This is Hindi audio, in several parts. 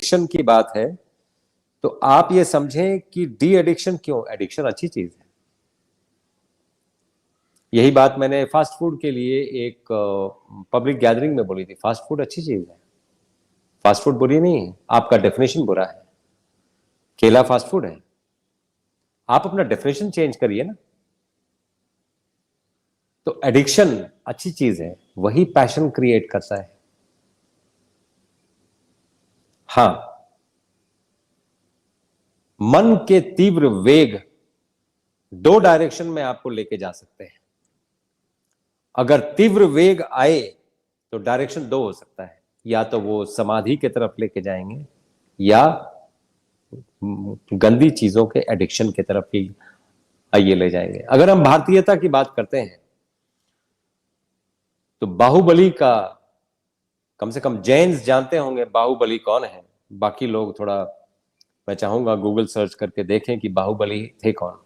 एडिक्शन की बात है तो आप ये समझें कि डी एडिक्शन क्यों, एडिक्शन अच्छी चीज है। यही बात मैंने फास्ट फूड के लिए एक पब्लिक गैदरिंग में बोली थी। फास्ट फूड अच्छी चीज है, फास्ट फूड बुरी नहीं है, आपका डेफिनेशन बुरा है। केला फास्ट फूड है, आप अपना डेफिनेशन चेंज करिए ना। तो एडिक्शन अच्छी चीज है, वही पैशन क्रिएट करता है। हां, मन के तीव्र वेग दो डायरेक्शन में आपको लेके जा सकते हैं। अगर तीव्र वेग आए तो डायरेक्शन दो हो सकता है, या तो वो समाधि की तरफ लेके जाएंगे या गंदी चीजों के एडिक्शन की तरफ ही आइए ले जाएंगे। अगर हम भारतीयता की बात करते हैं तो बाहुबली का, कम से कम जैन्स जानते होंगे बाहुबली कौन है। बाकी लोग थोड़ा, मैं चाहूंगा गूगल सर्च करके देखें कि बाहुबली थे कौन।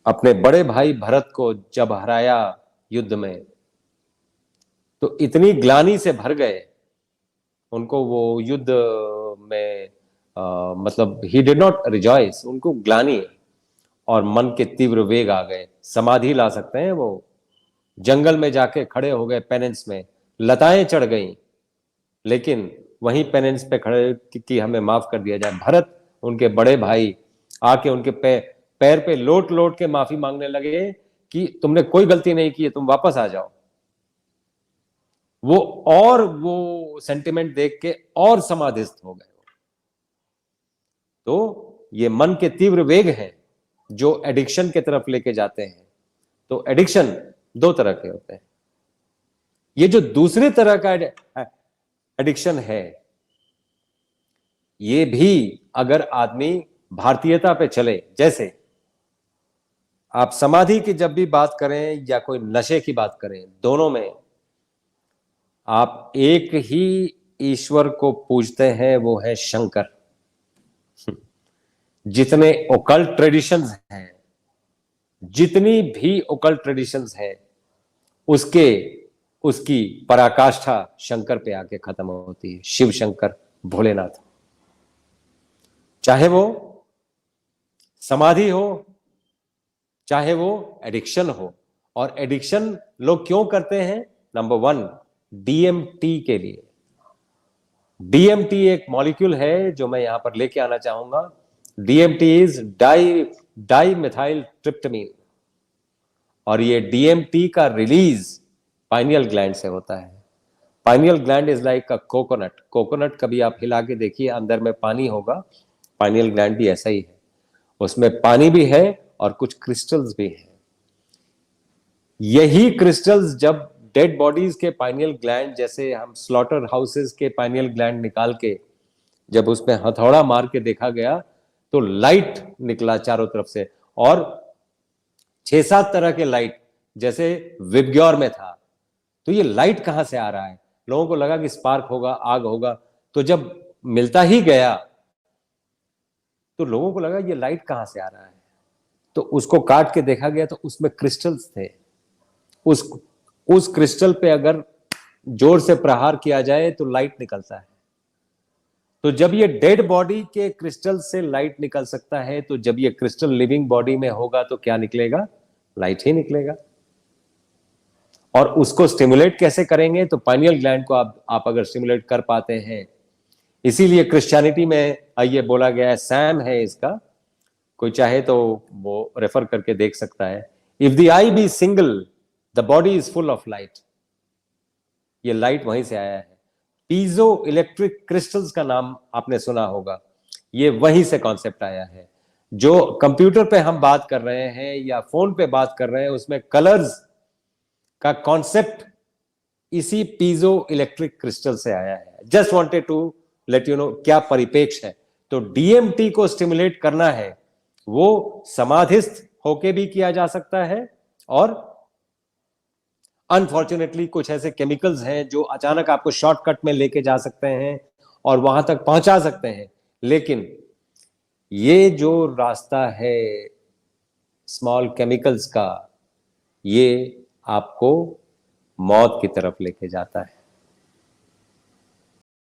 अपने बड़े भाई भरत को जब हराया युद्ध में तो इतनी ग्लानि से भर गए उनको, वो युद्ध में मतलब ही डिड नॉट रिजॉइस, उनको ग्लानि और मन के तीव्र वेग आ गए। समाधि ला सकते हैं वो, जंगल में जाके खड़े हो गए पेनेंस में, लताएं चढ़ गई लेकिन वहीं पेनेंस पे खड़े कि हमें माफ कर दिया जाए। भरत उनके बड़े भाई आके उनके पैर पे लोट लोट के माफी मांगने लगे कि तुमने कोई गलती नहीं की है, तुम वापस आ जाओ। वो सेंटिमेंट देख के और समाधिस्थ हो गए। तो ये मन के तीव्र वेग हैं जो एडिक्शन की तरफ लेके जाते हैं। तो एडिक्शन दो तरह के होते हैं। ये जो दूसरी तरह का एडिक्शन है, ये भी अगर आदमी भारतीयता पे चले, जैसे आप समाधि की जब भी बात करें या कोई नशे की बात करें, दोनों में आप एक ही ईश्वर को पूजते हैं, वो है शंकर। जितने ओकल्ट ट्रेडिशंस हैं, जितनी भी ओकल्ट ट्रेडिशंस है, उसकी पराकाष्ठा शंकर पे आके खत्म होती है। शिव शंकर, भोलेनाथ। चाहे वो समाधि हो, चाहे वो एडिक्शन हो। और एडिक्शन लोग क्यों करते हैं? नंबर वन, डीएमटी के लिए। डीएमटी एक मॉलिक्यूल है जो मैं यहां पर लेके आना चाहूंगा। DMT is di methyl tryptamine, और ये डीएमटी का रिलीज पाइनियल ग्लैंड से होता है। Pineal gland is like a coconut. Coconut कभी आप हिला के देखिए, अंदर में पानी होगा। पाइनियल ग्लैंड भी ऐसा ही है, उसमें पानी भी है और कुछ क्रिस्टल्स भी हैं। यही क्रिस्टल्स जब डेड बॉडीज के पाइनियल ग्लैंड, जैसे हम स्लॉटर हाउसेस के पाइनियल ग्लैंड निकाल के जब उसमें हथौड़ा मार के देखा गया तो लाइट निकला चारों तरफ से, और 6-7 तरह के लाइट जैसे विबग्योर में था। तो ये लाइट कहां से आ रहा है? लोगों को लगा कि स्पार्क होगा, आग होगा। तो जब मिलता ही गया तो लोगों को लगा ये लाइट कहां से आ रहा है। तो उसको काट के देखा गया तो उसमें क्रिस्टल्स थे। उस क्रिस्टल पे अगर जोर से प्रहार किया जाए तो लाइट निकलता है। तो जब ये डेड बॉडी के क्रिस्टल से लाइट निकल सकता है, तो जब ये क्रिस्टल लिविंग बॉडी में होगा तो क्या निकलेगा? लाइट ही निकलेगा। और उसको स्टिमुलेट कैसे करेंगे? तो पाइनियल ग्लैंड को आप अगर स्टिमुलेट कर पाते हैं, इसीलिए क्रिश्चियनिटी में ये बोला गया है, सैम है इसका, कोई चाहे तो वो रेफर करके देख सकता है। If the eye be single the body is full of light. ये लाइट वहीं से आया है। पीजो इलेक्ट्रिक क्रिस्टल्स का नाम आपने सुना होगा, ये वहीं से कॉन्सेप्ट आया है। जो कंप्यूटर पे हम बात कर रहे हैं या फोन पे बात कर रहे हैं, उसमें कलर्स का कॉन्सेप्ट इसी पीजो इलेक्ट्रिक क्रिस्टल से आया है। Just wanted to let you know क्या परिपेक्ष है। तो डीएमटी को स्टिमुलेट करना है, वो समाधिस्थ होके भी किया जा सकता है, और अनफॉर्चुनेटली कुछ ऐसे केमिकल्स हैं जो अचानक आपको शॉर्टकट में लेके जा सकते हैं और वहां तक पहुंचा सकते हैं। लेकिन ये जो रास्ता है स्मॉल केमिकल्स का, ये आपको मौत की तरफ लेके जाता है।